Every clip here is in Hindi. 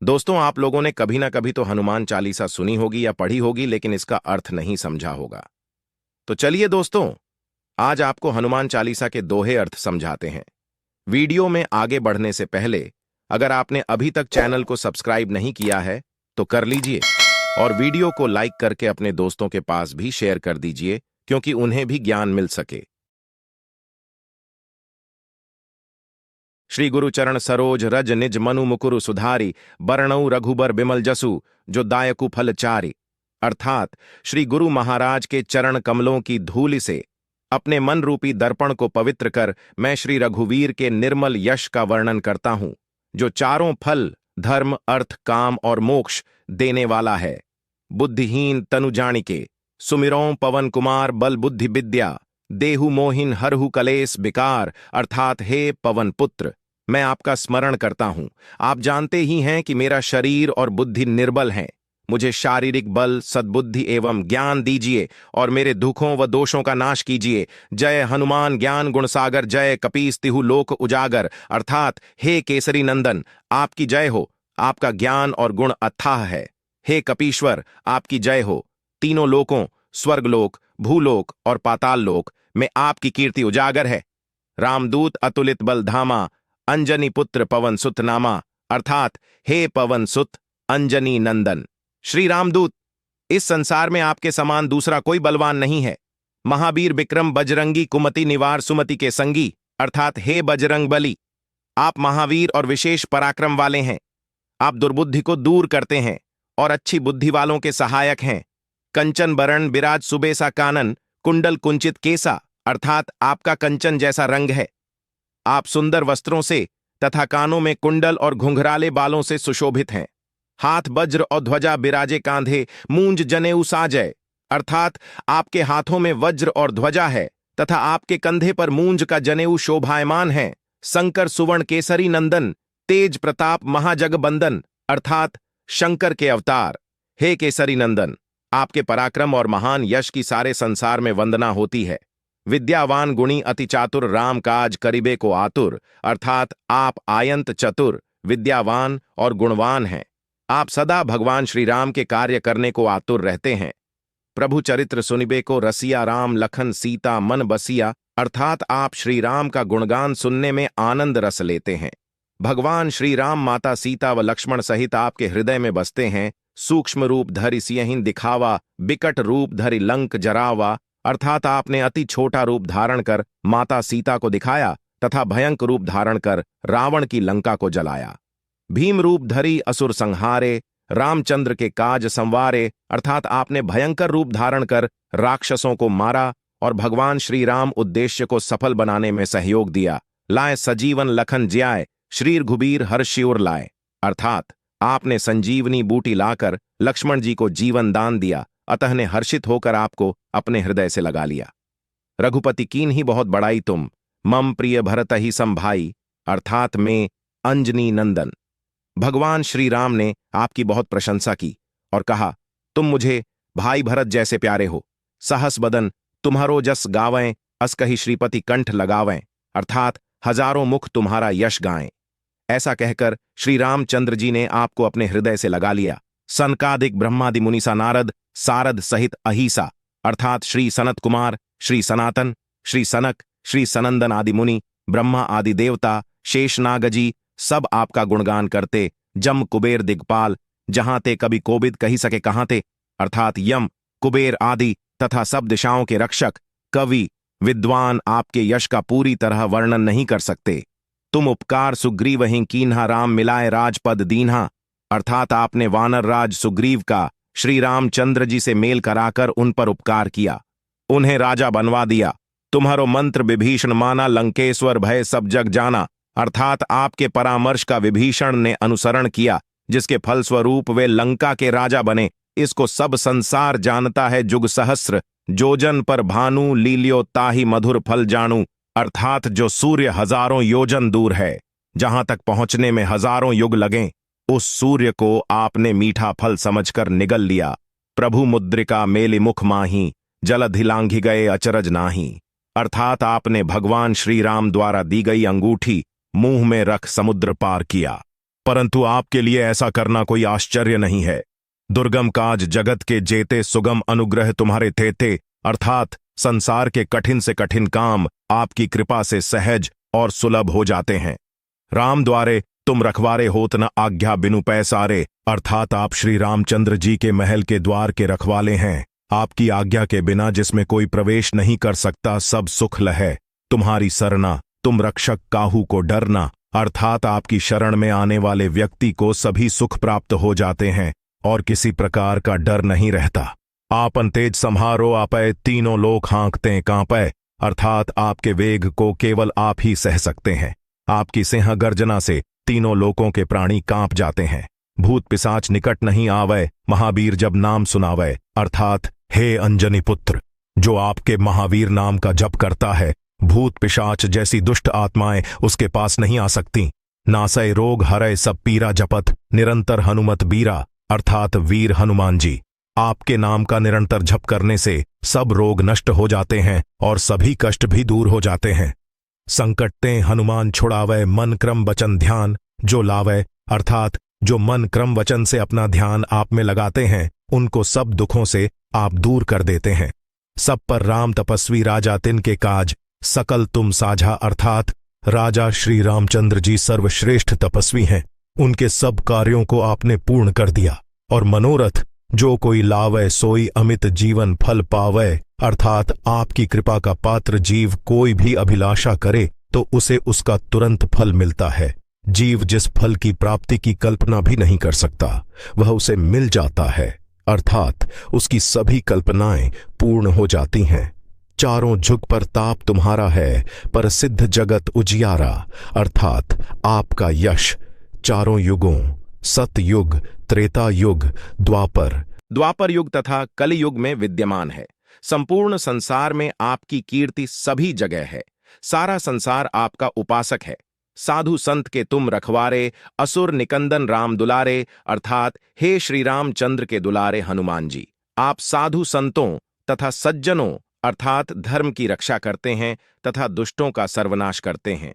दोस्तों, आप लोगों ने कभी ना कभी तो हनुमान चालीसा सुनी होगी या पढ़ी होगी, लेकिन इसका अर्थ नहीं समझा होगा। तो चलिए दोस्तों, आज आपको हनुमान चालीसा के दोहे अर्थ समझाते हैं। वीडियो में आगे बढ़ने से पहले अगर आपने अभी तक चैनल को सब्सक्राइब नहीं किया है तो कर लीजिए और वीडियो को लाइक करके अपने दोस्तों के पास भी शेयर कर दीजिए, क्योंकि उन्हें भी ज्ञान मिल सके। श्री गुरु चरण सरोज रज निज मनु मुकुरु सुधारी, बरनऊ रघुबर बिमल जसु, जो दायकु फल चारी। अर्थात श्री गुरु महाराज के चरण कमलों की धूलि से अपने मन रूपी दर्पण को पवित्र कर मैं श्री रघुवीर के निर्मल यश का वर्णन करता हूं, जो चारों फल धर्म अर्थ काम और मोक्ष देने वाला है। बुद्धिहीन तनु जानिके, सुमिरौं पवन कुमार बल बुद्धि विद्या, देहु मोहिन हरहु कलेस विकार। अर्थात हे पवन पुत्र, मैं आपका स्मरण करता हूं। आप जानते ही हैं कि मेरा शरीर और बुद्धि निर्बल हैं। मुझे शारीरिक बल सद्बुद्धि एवं ज्ञान दीजिए और मेरे दुखों व दोषों का नाश कीजिए। जय हनुमान ज्ञान गुणसागर, जय कपीस तिहु लोक उजागर। अर्थात हे केसरी नंदन, आपकी जय हो। आपका ज्ञान और गुण अथाह है। हे कपीश्वर, आपकी जय हो। तीनों लोकों स्वर्गलोक, भूलोक और पाताल लोक में आपकी कीर्ति उजागर है। रामदूत अतुलित बल धामा, अंजनी पुत्र पवन सुत नामा। अर्थात हे पवन सुत अंजनी नंदन श्री रामदूत, इस संसार में आपके समान दूसरा कोई बलवान नहीं है। महावीर विक्रम बजरंगी कुमति निवार सुमति के संगी। अर्थात हे बजरंग बली, आप महावीर और विशेष पराक्रम वाले हैं। आप दुर्बुद्धि को दूर करते हैं और अच्छी बुद्धि वालों के सहायक हैं। कंचन बरण बिराज सुबेसा कानन, कुंडल कुंचित केसा। अर्थात आपका कंचन जैसा रंग है। आप सुंदर वस्त्रों से तथा कानों में कुंडल और घुंघराले बालों से सुशोभित हैं। हाथ वज्र और ध्वजा बिराजे कांधे, मूंज जनेऊ साजय। अर्थात आपके हाथों में वज्र और ध्वजा है तथा आपके कंधे पर मूंज का जनेऊ शोभायमान है। शंकर सुवर्ण केसरी नंदन, तेज प्रताप महाजगबंदन। अर्थात शंकर के अवतार। हे केसरी नंदन, आपके पराक्रम और महान यश की सारे संसार में वंदना होती है। विद्यावान गुणी अति चातुर, राम काज करिबे को आतुर। अर्थात आप आयंत चतुर, विद्यावान और गुणवान हैं। आप सदा भगवान श्री राम के कार्य करने को आतुर रहते हैं। प्रभु चरित्र सुनिबे को रसिया, राम लखन सीता मन बसिया। अर्थात आप श्री राम का गुणगान सुनने में आनंद रस लेते हैं। भगवान श्री राम माता सीता व लक्ष्मण सहित आपके हृदय में बसते हैं। सूक्ष्म रूप धरि सियहिं दिखावा, बिकट रूप धरि लंक जरावा। अर्थात आपने अति छोटा रूप धारण कर माता सीता को दिखाया तथा भयंकर रूप धारण कर रावण की लंका को जलाया। भीम रूप धरि असुर संहारे, रामचंद्र के काज संवारे। अर्थात आपने भयंकर रूप धारण कर राक्षसों को मारा और भगवान श्री राम उद्देश्य को सफल बनाने में सहयोग दिया। लाए सजीवन लखन ज्याय, श्री रघुबीर हर्षिउर लाए। अर्थात आपने संजीवनी बूटी लाकर लक्ष्मण जी को जीवन दान दिया, अतः ने हर्षित होकर आपको अपने हृदय से लगा लिया। रघुपति कीन ही बहुत बड़ाई तुम, मम प्रिय भरत ही संभाई। अर्थात में अंजनी नंदन। भगवान श्री राम ने आपकी बहुत प्रशंसा की और कहा, तुम मुझे भाई भरत जैसे प्यारे हो। सहस बदन तुम्हारो जस गावें, अस कही श्रीपति कंठ लगावें। अर्थात हजारों मुख तुम्हारा यश गाएं। ऐसा कहकर श्री रामचंद्र जी ने आपको अपने हृदय से लगा लिया। सनकादिक ब्रह्मादि मुनिसा नारद सारद सहित अहिसा। अर्थात श्री सनत कुमार, श्री सनातन, श्री सनक, श्री सनंदन आदि मुनि, ब्रह्मा आदि देवता, शेषनाग जी सब आपका गुणगान करते। जम कुबेर दिग्पाल, जहां ते कभी कोबिद कही सके कहां ते। अर्थात यम कुबेर आदि तथा सब दिशाओं के रक्षक कवि विद्वान आपके यश का पूरी तरह वर्णन नहीं कर सकते। तुम उपकार सुग्रीव ही कीन्हा, राम मिलाए राजपद दीन्हा। अर्थात आपने वानर राज सुग्रीव का श्री रामचंद्र जी से मेल कराकर उन पर उपकार किया, उन्हें राजा बनवा दिया। तुम्हारो मंत्र विभीषण माना, लंकेश्वर भय सब जग जाना। अर्थात आपके परामर्श का विभीषण ने अनुसरण किया, जिसके फलस्वरूप वे लंका के राजा बने। इसको सब संसार जानता है। जुग सहस्र जोजन पर भानु, लील्यो ताहि मधुर फल जानू। अर्थात जो सूर्य हजारों योजन दूर है, जहां तक पहुंचने में हजारों युग लगें, उस सूर्य को आपने मीठा फल समझकर निगल लिया। प्रभु मुद्रिका मेलि मुख माही, जलधि लांघि गए अचरज नाही। अर्थात आपने भगवान श्री राम द्वारा दी गई अंगूठी मुंह में रख समुद्र पार किया। परंतु आपके लिए ऐसा करना कोई आश्चर्य नहीं है। दुर्गम काज जगत के जेते सुगम अनुग्रह तुम्हारे थे अर्थात संसार के कठिन से कठिन काम आपकी कृपा से सहज और सुलभ हो जाते हैं। राम द्वारे तुम रखवारे होत न आज्ञा बिनु पैसारे, अर्थात आप श्री रामचंद्र जी के महल के द्वार के रखवाले हैं। आपकी आज्ञा के बिना जिसमें कोई प्रवेश नहीं कर सकता सब सुख लहे। तुम्हारी सरना तुम रक्षक काहू को डरना, अर्थात आपकी शरण में आने वाले व्यक्ति को सभी सुख प्राप्त हो जाते हैं और किसी प्रकार का डर नहीं रहता। आपन तेज संहारो आपे तीनों लोक हाँकते कांपे, अर्थात आपके वेग को केवल आप ही सह सकते हैं। आपकी सिंह गर्जना से तीनों लोकों के प्राणी कांप जाते हैं। भूत पिशाच निकट नहीं आवे, महावीर जब नाम सुनावे, अर्थात हे अंजनी पुत्र, जो आपके महावीर नाम का जप करता है, भूत पिशाच जैसी दुष्ट आत्माएं उसके पास नहीं आ सकती। नासय रोग हरय सब पीरा जपत, निरंतर हनुमत बीरा, अर्थात वीर हनुमान जी। आपके नाम का निरंतर जप करने से सब रोग नष्ट हो जाते हैं और सभी कष्ट भी दूर हो जाते हैं। संकटते हनुमान छुड़ावे, मन क्रम वचन ध्यान जो लावे, अर्थात जो मन क्रम वचन से अपना ध्यान आप में लगाते हैं उनको सब दुखों से आप दूर कर देते हैं। सब पर राम तपस्वी राजा तिनके काज, सकल तुम साझा, अर्थात राजा श्री रामचंद्र जी सर्वश्रेष्ठ तपस्वी हैं। उनके सब कार्यों को आपने पूर्ण कर दिया और मनोरथ जो कोई लावे सोई अमित जीवन फल पावे, अर्थात आपकी कृपा का पात्र जीव कोई भी अभिलाषा करे तो उसे उसका तुरंत फल मिलता है। जीव जिस फल की प्राप्ति की कल्पना भी नहीं कर सकता वह उसे मिल जाता है, अर्थात उसकी सभी कल्पनाएं पूर्ण हो जाती हैं। चारों जुग पर ताप तुम्हारा है, पर सिद्ध जगत उजियारा, अर्थात आपका यश चारों युगों सतयुग, त्रेता युग, द्वापर युग तथा कलियुग में विद्यमान है। संपूर्ण संसार में आपकी कीर्ति सभी जगह है। सारा संसार आपका उपासक है। साधु संत के तुम रखवारे, असुर निकंदन राम दुलारे, अर्थात हे श्री रामचंद्र के दुलारे हनुमान जी। आप साधु संतों तथा सज्जनों अर्थात धर्म की रक्षा करते हैं तथा दुष्टों का सर्वनाश करते हैं।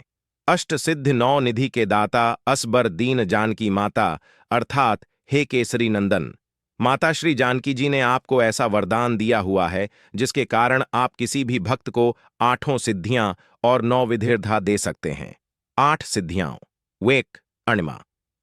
अष्ट सिद्ध नौ निधि के दाता, असबर दीन जानकी माता, अर्थात हे केसरी नंदन। माता श्री जानकी जी ने आपको ऐसा वरदान दिया हुआ है जिसके कारण आप किसी भी भक्त को 8 सिद्धियां और 9 विधिर्धा दे सकते हैं। 8 सिद्धियां वेक अणिमा,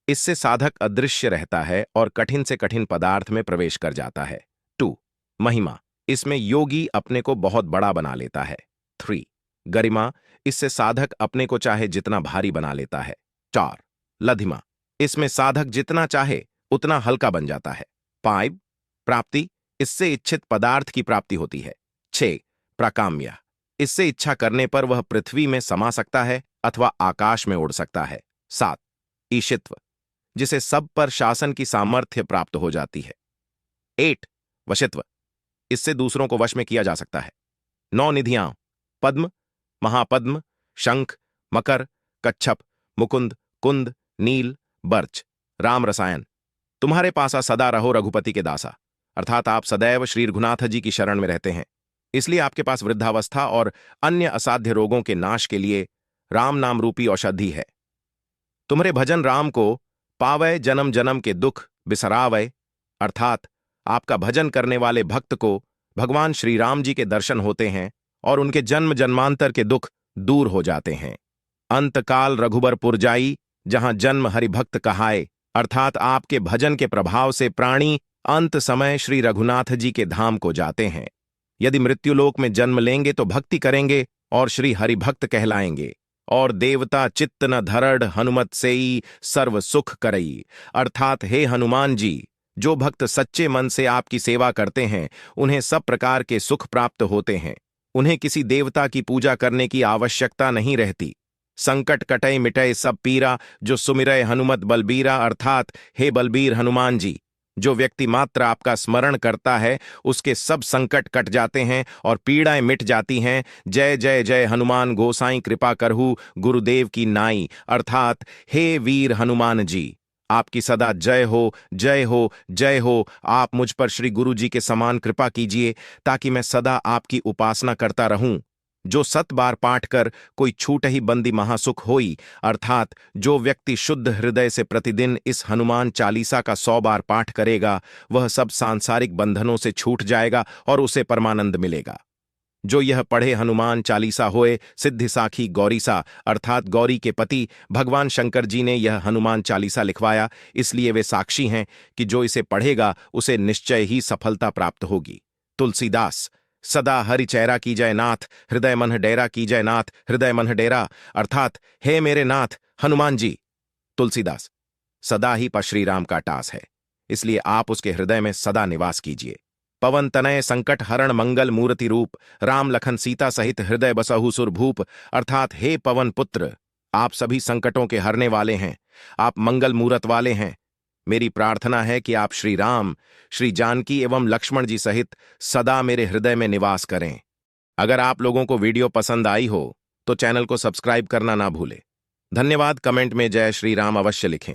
इससे साधक अदृश्य रहता है और कठिन से कठिन पदार्थ में प्रवेश कर जाता है। 2 महिमा, इसमें योगी अपने को बहुत बड़ा बना लेता है। 3 गरिमा, इससे साधक अपने को चाहे जितना भारी बना लेता है। 4 लधिमा, इसमें साधक जितना चाहे उतना हल्का बन जाता है। 5 प्राप्ति, इससे इच्छित पदार्थ की प्राप्ति होती है। 6 प्राकाम्य, इससे इच्छा करने पर वह पृथ्वी में समा सकता है अथवा आकाश में उड़ सकता है। 7 ईशित्व, जिसे सब पर शासन की सामर्थ्य प्राप्त हो जाती है। 8 वशित्व, इससे दूसरों को वश में किया जा सकता है। 9 निधियां पद्म, महापद्म, शंख, मकर, कच्छप, मुकुंद, कुंद, नील, बर्च, राम रसायन। तुम्हारे पासा सदा रहो रघुपति के दासा, अर्थात आप सदैव श्री रघुनाथ जी की शरण में रहते हैं। इसलिए आपके पास वृद्धावस्था और अन्य असाध्य रोगों के नाश के लिए राम नाम रूपी औषधि है। तुम्हारे भजन राम को पावै जन्म जन्म के दुख बिसरावै, अर्थात आपका भजन करने वाले भक्त को भगवान श्री राम जी के दर्शन होते हैं और उनके जन्म जन्मांतर के दुख दूर हो जाते हैं। अंतकाल रघुबरपुर जाई, जहां जन्म हरिभक्त कहाए, अर्थात आपके भजन के प्रभाव से प्राणी अंत समय श्री रघुनाथ जी के धाम को जाते हैं। यदि मृत्युलोक में जन्म लेंगे तो भक्ति करेंगे और श्री हरिभक्त कहलाएंगे। और देवता चित्त न धरड़ हनुमत सेई सर्व सुख करई, अर्थात हे हनुमान जी, जो भक्त सच्चे मन से आपकी सेवा करते हैं उन्हें सब प्रकार के सुख प्राप्त होते हैं। उन्हें किसी देवता की पूजा करने की आवश्यकता नहीं रहती। संकट कटय मिटय सब पीरा, जो सुमिरय हनुमत बलबीरा, अर्थात हे बलबीर हनुमान जी, जो व्यक्ति मात्र आपका स्मरण करता है उसके सब संकट कट जाते हैं और पीड़ाएं मिट जाती हैं। जय जय जय हनुमान गोसाई कृपा करहु गुरुदेव की नाई, अर्थात हे वीर हनुमान जी, आपकी सदा जय हो जय हो जय हो। आप मुझ पर श्री गुरु जी के समान कृपा कीजिए ताकि मैं सदा आपकी उपासना करता रहूं। जो 7 बार पाठ कर कोई छूट ही बंदी महासुख होई, अर्थात जो व्यक्ति शुद्ध हृदय से प्रतिदिन इस हनुमान चालीसा का 100 बार पाठ करेगा, वह सब सांसारिक बंधनों से छूट जाएगा और उसे परमानंद मिलेगा। जो यह पढ़े हनुमान चालीसा होए सिद्धि साखी गौरीसा, अर्थात गौरी के पति भगवान शंकर जी ने यह हनुमान चालीसा लिखवाया, इसलिए वे साक्षी हैं कि जो इसे पढ़ेगा उसे निश्चय ही सफलता प्राप्त होगी। तुलसीदास। सदा हरि चेहरा की जय नाथ, हृदय मन डेरा की जय नाथ, हृदय मन डेरा, अर्थात हे मेरे नाथ हनुमान जी। तुलसीदास। सदा ही पर श्री राम का टास है, इसलिए आप उसके हृदय में सदा निवास कीजिए। पवन तनय संकट हरण मंगल मूर्ति रूप, राम लखन सीता सहित हृदय बसहु सुर भूप, अर्थात हे पवन पुत्र, आप सभी संकटों के हरने वाले हैं, आप मंगल मूरत वाले हैं। मेरी प्रार्थना है कि आप श्री राम, श्री जानकी एवं लक्ष्मण जी सहित सदा मेरे हृदय में निवास करें। अगर आप लोगों को वीडियो पसंद आई हो तो चैनल को सब्सक्राइब करना ना भूलें। धन्यवाद। कमेंट में जय श्री राम अवश्य लिखें।